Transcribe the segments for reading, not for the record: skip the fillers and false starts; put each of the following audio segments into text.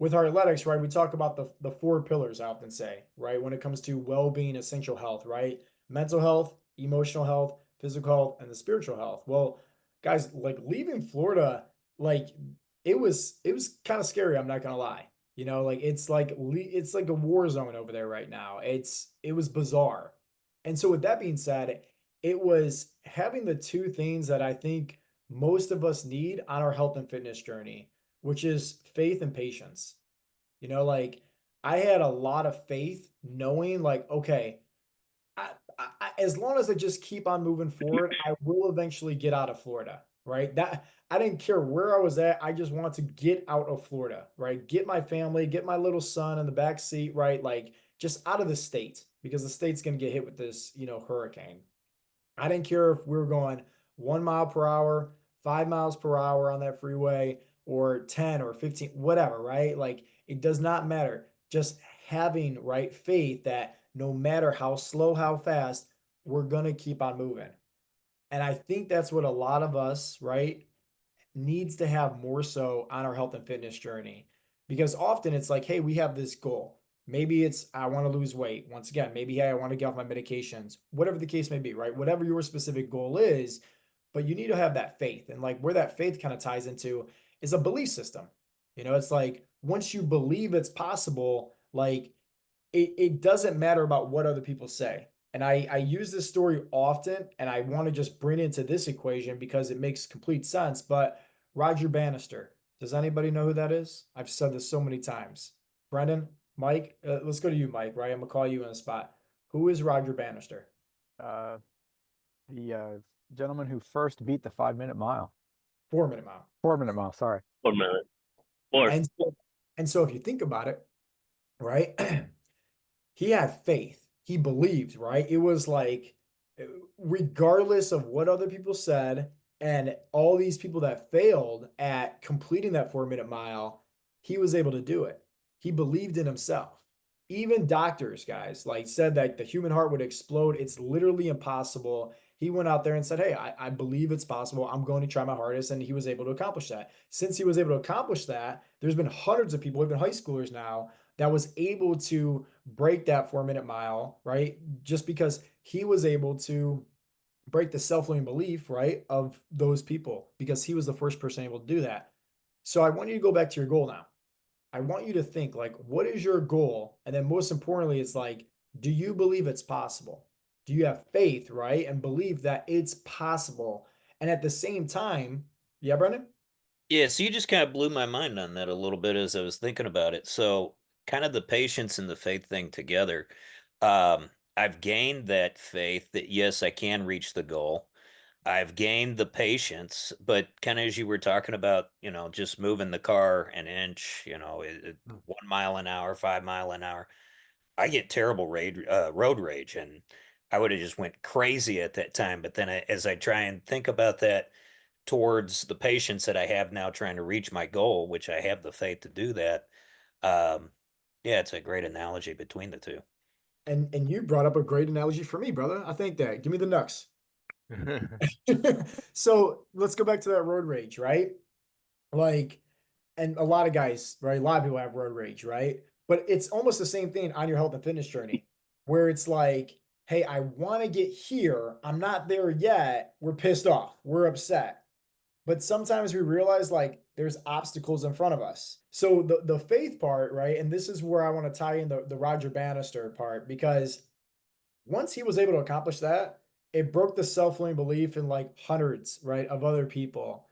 with Heartletics, right, we talk about the four pillars, I often say, right, when it comes to well-being, essential health, right? Mental health, emotional health, physical health, and the spiritual health. Well, guys, like leaving Florida, like it was kind of scary, I'm not gonna lie. Like it's like a war zone over there right now. It was bizarre. And so with that being said, it was having the two things that I think most of us need on our health and fitness journey, which is faith and patience. Like I had a lot of faith knowing like, okay, as long as I just keep on moving forward, I will eventually get out of Florida, right? That I didn't care where I was at. I just want to get out of Florida, right? Get my family, get my little son in the back seat, right? Like just out of the state because the state's going to get hit with this, hurricane. I didn't care if we were going 1 mile per hour, 5 miles per hour on that freeway, or 10 or 15, whatever, right? Like it does not matter. Just having right faith that no matter how slow, how fast, we're going to keep on moving. And I think that's what a lot of us, right, needs to have more so on our health and fitness journey. Because often it's like, hey, we have this goal. Maybe it's I want to lose weight. Once again, maybe hey, I want to get off my medications, whatever the case may be, right? Whatever your specific goal is, but you need to have that faith. And like where that faith kind of ties into is a belief system. It's like once you believe it's possible, like it doesn't matter about what other people say. And I use this story often, and I want to just bring it into this equation because it makes complete sense. But Roger Bannister, does anybody know who that is? I've said this so many times. Brendan, Mike, let's go to you, Mike, right? I'm gonna call you in a spot. Who is Roger Bannister? Uh, the gentleman who first beat the 5 minute mile, 4 minute mile. 4 minute mile, sorry. 1 minute. Or And so, and so if you think about it, right? He had faith. He believed, right? It was like, regardless of what other people said, and all these people that failed at completing that 4 minute mile, he was able to do it. He believed in himself. Even doctors, guys, like said that the human heart would explode. It's literally impossible. He went out there and said, hey, I believe it's possible. I'm going to try my hardest. And he was able to accomplish that. Since he was able to accomplish that, there's been hundreds of people, even high schoolers now, that was able to break that 4 minute mile, right? Just because he was able to break the self-limiting belief, right, of those people because he was the first person able to do that. So I want you to go back to your goal now. I want you to think like, what is your goal? And then most importantly, it's like, do you believe it's possible? Do you have faith, right? And believe that it's possible. And at the same time, yeah, Brendan? Yeah, so you just kind of blew my mind on that a little bit as I was thinking about it. So, kind of the patience and the faith thing together. I've gained that faith that yes, I can reach the goal. I've gained the patience, but kind of as you were talking about, just moving the car an inch, 1 mile an hour, 5 mile an hour. I get terrible road rage, and I would have just went crazy at that time. But then as I try and think about that towards the patience that I have now trying to reach my goal, which I have the faith to do that. Um, yeah, it's a great analogy between the two. And you brought up a great analogy for me, brother. I think that. Give me the knucks. So let's go back to that road rage, right? Like, and a lot of guys, right? A lot of people have road rage, right? But it's almost the same thing on your health and fitness journey, where it's like, hey, I want to get here. I'm not there yet. We're pissed off. We're upset. But sometimes we realize like there's obstacles in front of us. So the faith part, right? And this is where I want to tie in the Roger Bannister part, because once he was able to accomplish that, it broke the self-limiting belief in like hundreds, right, of other people.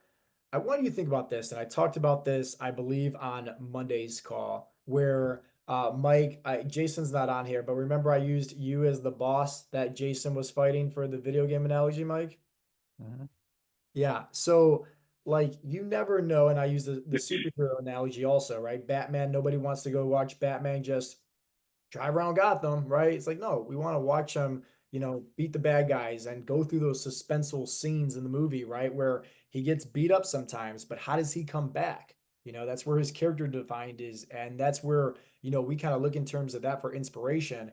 I want you to think about this, and I talked about this, I believe, on Monday's call, where Mike, Jason's not on here, but remember I used you as the boss that Jason was fighting for the video game analogy, Mike? Mhm. Yeah. So, like, you never know, and I use the superhero analogy also, right? Batman, nobody wants to go watch Batman just drive around Gotham, right? It's like, no, we want to watch him, beat the bad guys and go through those suspenseful scenes in the movie, right? Where he gets beat up sometimes, but how does he come back? That's where his character defined is. And that's where, we kind of look in terms of that for inspiration.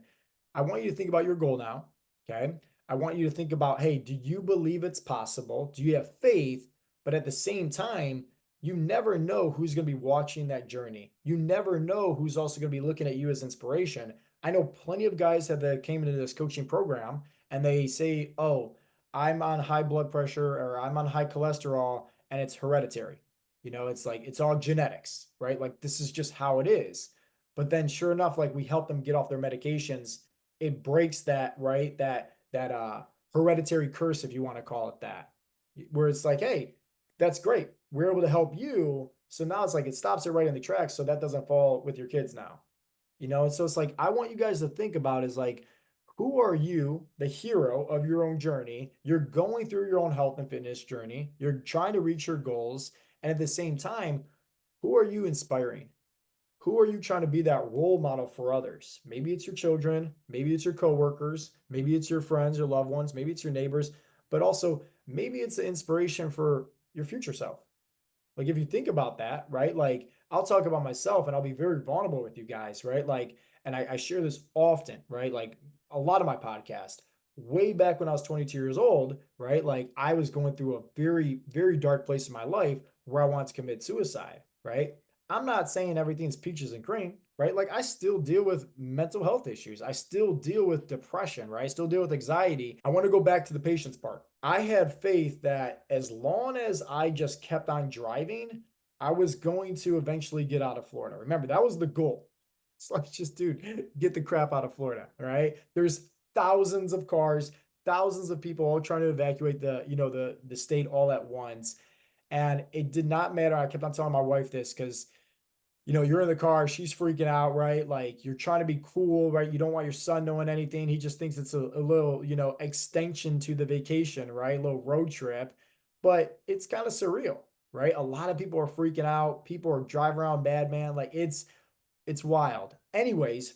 I want you to think about your goal now. Okay. I want you to think about, hey, do you believe it's possible? Do you have faith? But at the same time, you never know who's going to be watching that journey. You never know who's also going to be looking at you as inspiration. I know plenty of guys that came into this coaching program and they say, oh, I'm on high blood pressure or I'm on high cholesterol and it's hereditary. You know, it's like it's all genetics, right? Like this is just how it is. But then sure enough, like we help them get off their medications, it breaks that, right? That hereditary curse, if you want to call it that. Where it's like, hey, that's great. We're able to help you. So now it's like it stops it right in the tracks so that doesn't fall with your kids now. You know, and so it's like I want you guys to think about is like, who are you, the hero of your own journey? You're going through your own health and fitness journey. You're trying to reach your goals. And at the same time, who are you inspiring? Who are you trying to be that role model for others? Maybe it's your children, maybe it's your coworkers, maybe it's your friends, your loved ones, maybe it's your neighbors, but also maybe it's the inspiration for your future self. Like if you think about that, right? Like I'll talk about myself and I'll be very vulnerable with you guys, right? Like, and I share this often, right? Like a lot of my podcast, way back when I was 22 years old, right? Like I was going through a very, very dark place in my life where I wanted to commit suicide, right? I'm not saying everything's peaches and cream, right? Like I still deal with mental health issues. I still deal with depression, right? I still deal with anxiety. I want to go back to the patience part. I had faith that as long as I just kept on driving, I was going to eventually get out of Florida. Remember, that was the goal. It's like just, dude, get the crap out of Florida, right? There's thousands of cars, thousands of people all trying to evacuate the state all at once. And it did not matter. I kept on telling my wife this because you're in the car, she's freaking out, right? Like you're trying to be cool, right? You don't want your son knowing anything. He just thinks it's a little, extension to the vacation, right? A little road trip, but it's kind of surreal, right? A lot of people are freaking out. People are driving around bad, man. Like it's wild. Anyways,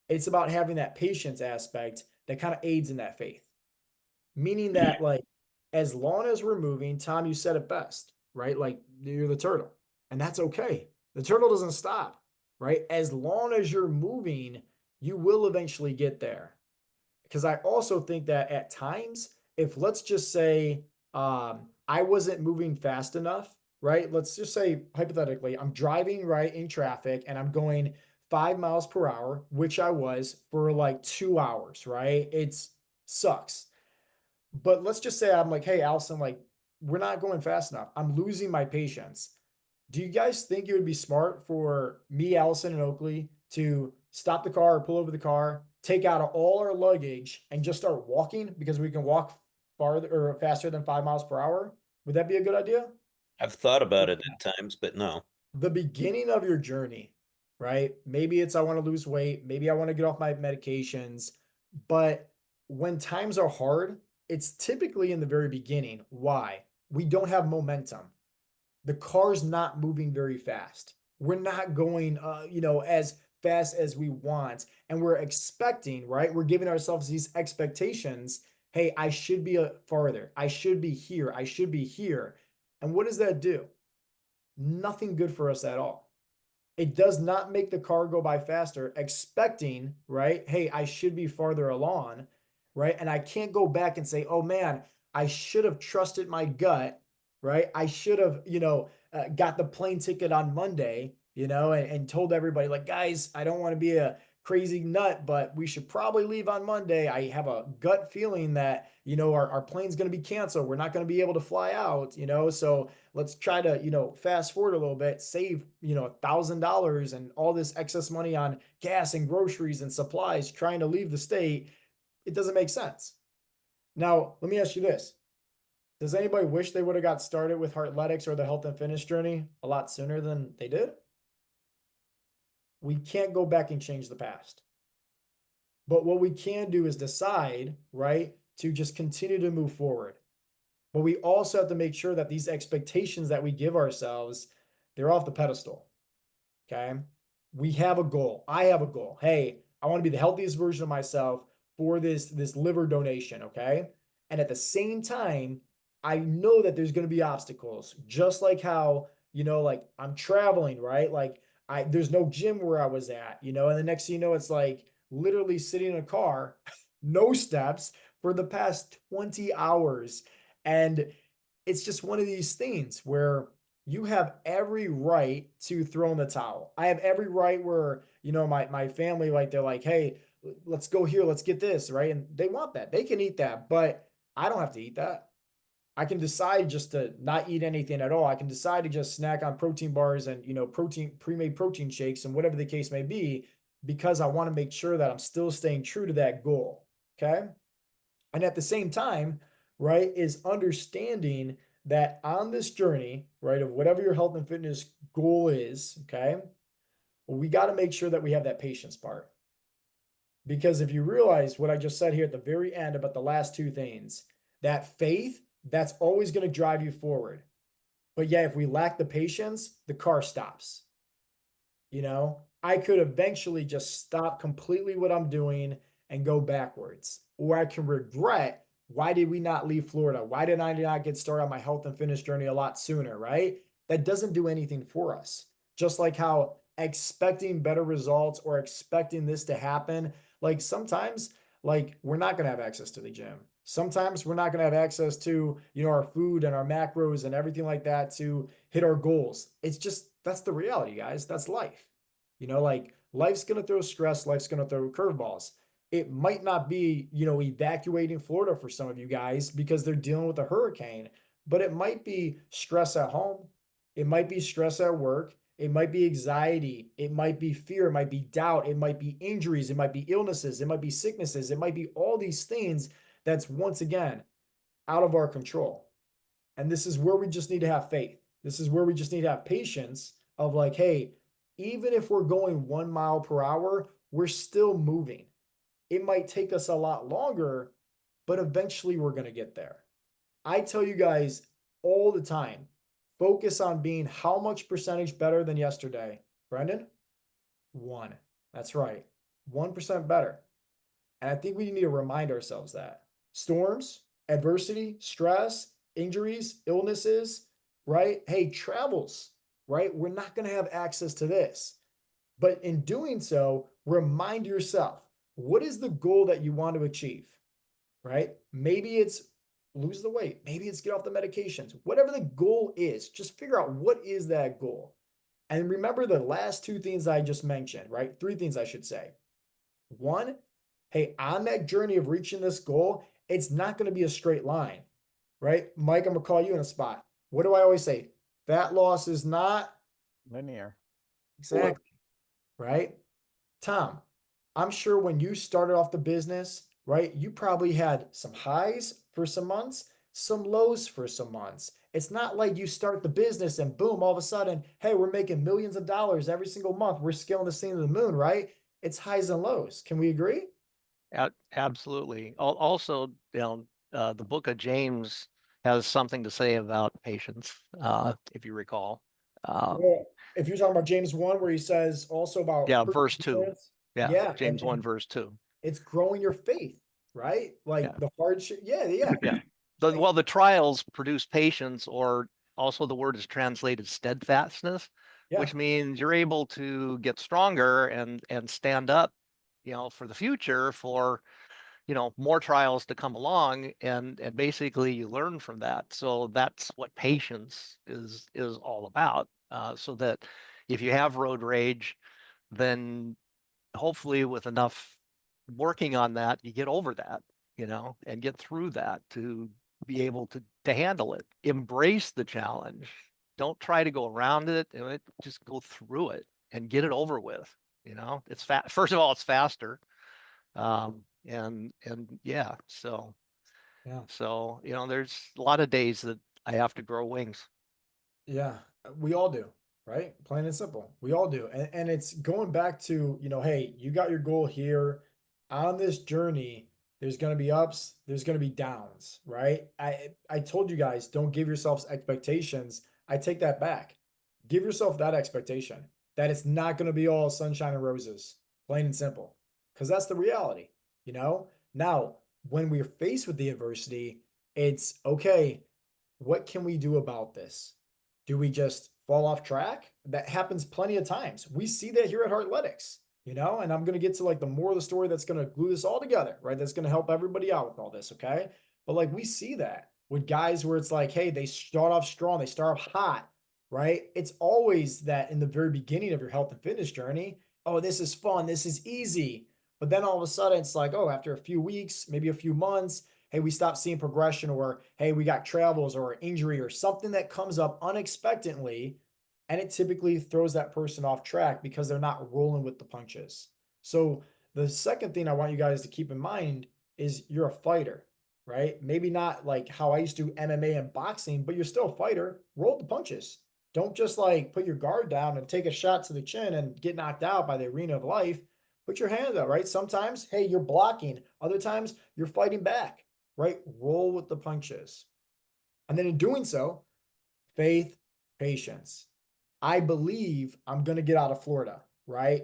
it's about having that patience aspect that kind of aids in that faith. Meaning that like as long as we're moving, Tom, you said it best, right? Like you're the turtle, and that's okay. The turtle doesn't stop, right? As long as you're moving, you will eventually get there. Because I also think that at times, if let's just say I wasn't moving fast enough, right? Let's just say hypothetically, I'm driving right in traffic and I'm going 5 miles per hour, which I was for like 2 hours, right? It's sucks. But let's just say I'm like, hey, Allison, like, we're not going fast enough. I'm losing my patience. Do you guys think it would be smart for me, Allison, and Oakley to stop the car or pull over the car, take out all our luggage, and just start walking because we can walk farther or faster than 5 miles per hour? Would that be a good idea? I've thought about it at times, but no. The beginning of your journey, right? Maybe it's I want to lose weight, maybe I want to get off my medications, but when times are hard, it's typically in the very beginning. Why? We don't have momentum. The car's not moving very fast. We're not going as fast as we want, and we're expecting, right? We're giving ourselves these expectations. Hey, I should be farther. I should be here. I should be here. And what does that do? Nothing good for us at all. It does not make the car go by faster, expecting, right? Hey, I should be farther along, right? And I can't go back and say, oh man, I should have trusted my gut, right? I should have, got the plane ticket on Monday, and told everybody, like, guys, I don't want to be a crazy nut, but we should probably leave on Monday. I have a gut feeling that, our plane's going to be canceled. We're not going to be able to fly out, so let's try to, fast forward a little bit, save, $1,000 and all this excess money on gas and groceries and supplies trying to leave the state. It doesn't make sense. Now, let me ask you this. Does anybody wish they would have got started with Heartletics or the health and fitness journey a lot sooner than they did? We can't go back and change the past. But what we can do is decide, right, to just continue to move forward. But we also have to make sure that these expectations that we give ourselves, they're off the pedestal. Okay. We have a goal. I have a goal. Hey, I want to be the healthiest version of myself for this liver donation. Okay. And at the same time, I know that there's going to be obstacles, just like how, like I'm traveling, right? Like there's no gym where I was at, and the next thing you know, it's like literally sitting in a car, no steps for the past 20 hours. And it's just one of these things where you have every right to throw in the towel. I have every right where, my family, like, they're like, hey, let's go here, let's get this, right? And they want that. They can eat that, but I don't have to eat that. I can decide just to not eat anything at all. I can decide to just snack on protein bars and, pre-made protein shakes and whatever the case may be, because I want to make sure that I'm still staying true to that goal. Okay. And at the same time, right, is understanding that on this journey, right, of whatever your health and fitness goal is, okay, well, we got to make sure that we have that patience part. Because if you realize what I just said here at the very end about the last two things, that faith, that's always going to drive you forward. But yeah, if we lack the patience, the car stops. I could eventually just stop completely what I'm doing and go backwards. Or I can regret, why did we not leave Florida? Why did I not get started on my health and fitness journey a lot sooner, right? That doesn't do anything for us. Just like how expecting better results or expecting this to happen, like sometimes, like we're not going to have access to the gym. Sometimes we're not going to have access to, our food and our macros and everything like that to hit our goals. It's just, that's the reality, guys. That's life. Like life's going to throw stress, life's going to throw curveballs. It might not be, evacuating Florida for some of you guys because they're dealing with a hurricane, but it might be stress at home. It might be stress at work. It might be anxiety. It might be fear. It might be doubt. It might be injuries. It might be illnesses. It might be sicknesses. It might be all these things that's, once again, out of our control. And this is where we just need to have faith. This is where we just need to have patience of like, hey, even if we're going 1 mile per hour, we're still moving. It might take us a lot longer, but eventually we're going to get there. I tell you guys all the time, focus on being how much percentage better than yesterday. Brendan? 1. That's right. 1% better. And I think we need to remind ourselves that storms, adversity, stress, injuries, illnesses, right? Hey, travels, right? We're not going to have access to this. But in doing so, remind yourself, what is the goal that you want to achieve, right? Maybe it's lose the weight. Maybe it's get off the medications. Whatever the goal is, just figure out what is that goal. And remember the last two things I just mentioned, right? 3 things I should say. 1, hey, on that journey of reaching this goal, it's not going to be a straight line, right? Mike, I'm going to call you in a spot. What do I always say? Fat loss is not Linear. exactly, right? Tom, I'm sure when you started off the business, right, you probably had some highs for some months, some lows for some months. It's not like you start the business and boom, all of a sudden, hey, we're making millions of dollars every single month. We're scaling this thing to the moon, right? It's highs and lows. Can we agree? Absolutely. Also, the book of James has something to say about patience, if you recall. Well, if you're talking about James 1, where he says also about Yeah, verse 2. perseverance, Yeah, yeah, James 1, verse 2. it's growing your faith, right? Like Yeah. the hardship, yeah. Yeah. The trials produce patience, or also the word is translated steadfastness, Yeah. which means you're able to get stronger and stand up, for the future, for more trials to come along, and basically you learn from that. So that's what patience is all about. So that if you have road rage, then hopefully with enough working on that, you get over that, and get through that to be able to handle it. Embrace the challenge. Don't try to go around it. Just go through it and get it over with. It's fast. First of all, it's faster. And yeah, Yeah. so there's a lot of days that I have to grow wings. Yeah, we all do, right? Plain and simple. We all do. And it's going back to, hey, you got your goal here. On this journey, there's going to be ups, there's going to be downs, right? I told you guys, don't give yourselves expectations. I take that back. Give yourself that expectation that it's not going to be all sunshine and roses, plain and simple. Because that's the reality, Now, when we're faced with the adversity, it's okay, what can we do about this? Do we just fall off track? That happens plenty of times. We see that here at Heartletics, and I'm going to get to like the more of the story that's going to glue this all together, right? That's going to help everybody out with all this, okay? But like we see that with guys where it's like, hey, they start off strong, they start off hot, right? It's always that in the very beginning of your health and fitness journey, oh, this is fun, this is easy. But then all of a sudden it's like, oh, after a few weeks, maybe a few months, hey, we stop seeing progression, or hey, we got travels or injury or something that comes up unexpectedly. And it typically throws that person off track because they're not rolling with the punches. So the second thing I want you guys to keep in mind is you're a fighter, right? Maybe not like how I used to do MMA and boxing, but you're still a fighter. Roll the punches. Don't just like put your guard down and take a shot to the chin and get knocked out by the arena of life. Put your hand up, right? Sometimes, hey, you're blocking. Other times, you're fighting back, right? Roll with the punches. And then in doing so, faith, patience. I believe I'm going to get out of Florida, right?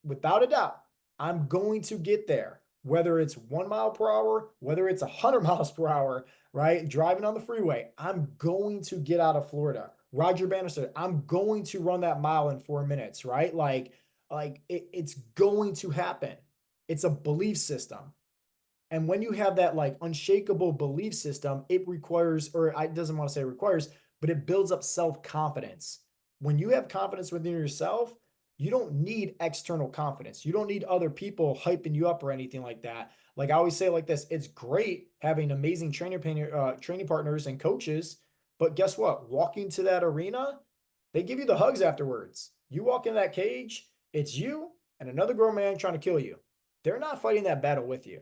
Without a doubt, I'm going to get there, whether it's 1 mile per hour, whether it's 100 miles per hour, right? Driving on the freeway, I'm going to get out of Florida. Roger Bannister, I'm going to run that mile in 4 minutes, right? It's going to happen. It's a belief system. And when you have that like unshakable belief system, it requires, or I doesn't want to say it requires, but it builds up self-confidence. When you have confidence within yourself, you don't need external confidence. You don't need other people hyping you up or anything like that. Like I always say it like this, it's great having amazing training partners and coaches, but guess what? Walking to that arena, they give you the hugs afterwards. You walk in that cage, it's you and another grown man trying to kill you. They're not fighting that battle with you.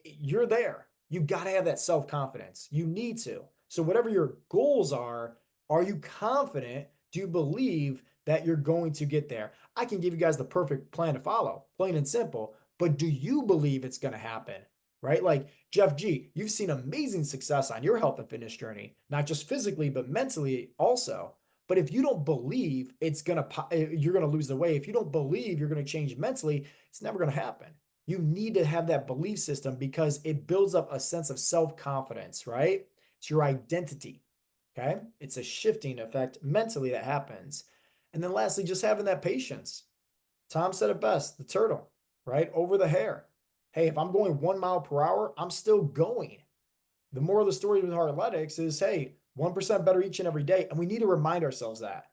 You're there. You got to have that self-confidence. You need to. So whatever your goals are you confident? Do you believe that you're going to get there? I can give you guys the perfect plan to follow, plain and simple, but do you believe it's going to happen? Right? Like Jeff G, you've seen amazing success on your health and fitness journey, not just physically, but mentally also. But if you don't believe you're going to lose the way, if you don't believe you're going to change mentally, it's never going to happen. You need to have that belief system because it builds up a sense of self-confidence, right? It's your identity. Okay. It's a shifting effect mentally that happens. And then lastly, just having that patience. Tom said it best, the turtle, right? Over the hare. Hey, if I'm going 1 mile per hour, I'm still going. The moral of the story with Heartletics is, hey, 1% better each and every day. And we need to remind ourselves that.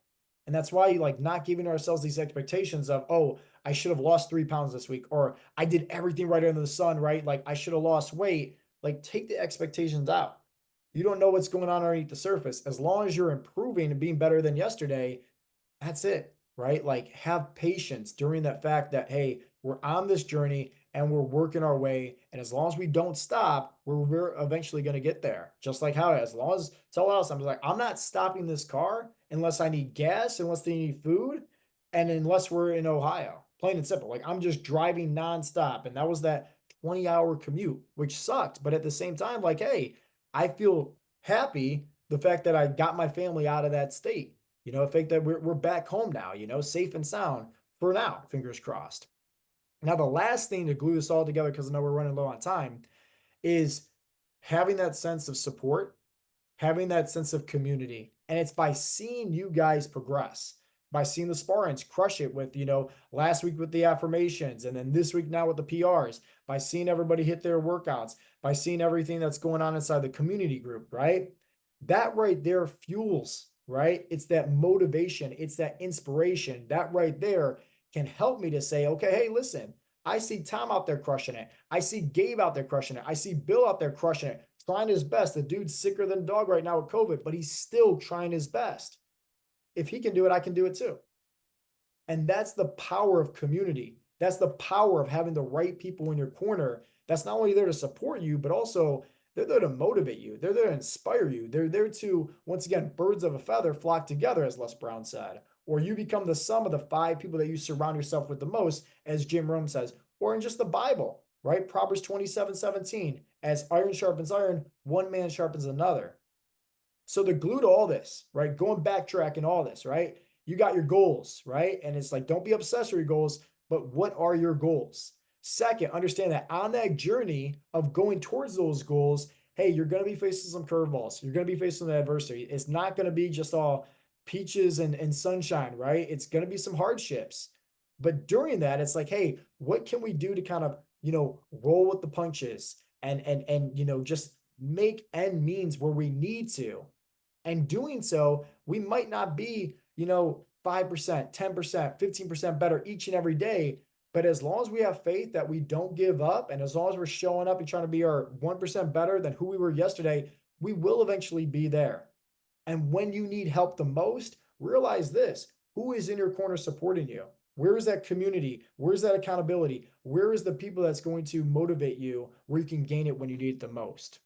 And that's why like not giving ourselves these expectations of, oh, I should have lost 3 pounds this week, or I did everything right under the sun, right? Like I should have lost weight. Like take the expectations out. You don't know what's going on underneath the surface. As long as you're improving and being better than yesterday, that's it, right? Like have patience during that fact that, hey, we're on this journey and we're working our way. And as long as we don't stop, we're eventually going to get there. Just like how, as long as tell us, I'm like, I'm not stopping this car unless I need gas, unless they need food, and unless we're in Ohio, plain and simple. Like I'm just driving nonstop. And that was that 20-hour commute, which sucked. But at the same time, like, hey, I feel happy the fact that I got my family out of that state. You know, the fact that we're back home now, you know, safe and sound for now, fingers crossed. Now, the last thing to glue this all together, because I know we're running low on time, is having that sense of support, having that sense of community. And it's by seeing you guys progress, by seeing the Spartans crush it with, you know, last week with the affirmations, and then this week now with the PRs, by seeing everybody hit their workouts, by seeing everything that's going on inside the community group, right? That right there fuels, right? It's that motivation, it's that inspiration. That right there can help me to say, okay, hey, listen, I see Tom out there crushing it. I see Gabe out there crushing it. I see Bill out there crushing it, trying his best. The dude's sicker than a dog right now with COVID, but he's still trying his best. If he can do it, I can do it too. And that's the power of community. That's the power of having the right people in your corner. That's not only there to support you, but also they're there to motivate you. They're there to inspire you. They're there to, once again, birds of a feather flock together, as Les Brown said. Or you become the sum of the 5 people that you surround yourself with the most, as Jim Rome says. Or in just the Bible, right? Proverbs 27:17. As iron sharpens iron, one man sharpens another. So the glue to all this, right? Going backtrack and all this, right? You got your goals, right? And it's like, don't be obsessed with your goals, but what are your goals? Second, understand that on that journey of going towards those goals, hey, you're going to be facing some curveballs. You're going to be facing adversity. It's not going to be just all peaches and sunshine, right? It's going to be some hardships. But during that, it's like, hey, what can we do to kind of, you know, roll with the punches and you know, just make end means where we need to. And doing so, we might not be 5%, 10%, 15% better each and every day. But as long as we have faith that we don't give up, and as long as we're showing up and trying to be our 1% better than who we were yesterday, we will eventually be there. And when you need help the most, realize this: who is in your corner supporting you? Where is that community? Where's that accountability? Where is the people that's going to motivate you where you can gain it when you need it the most?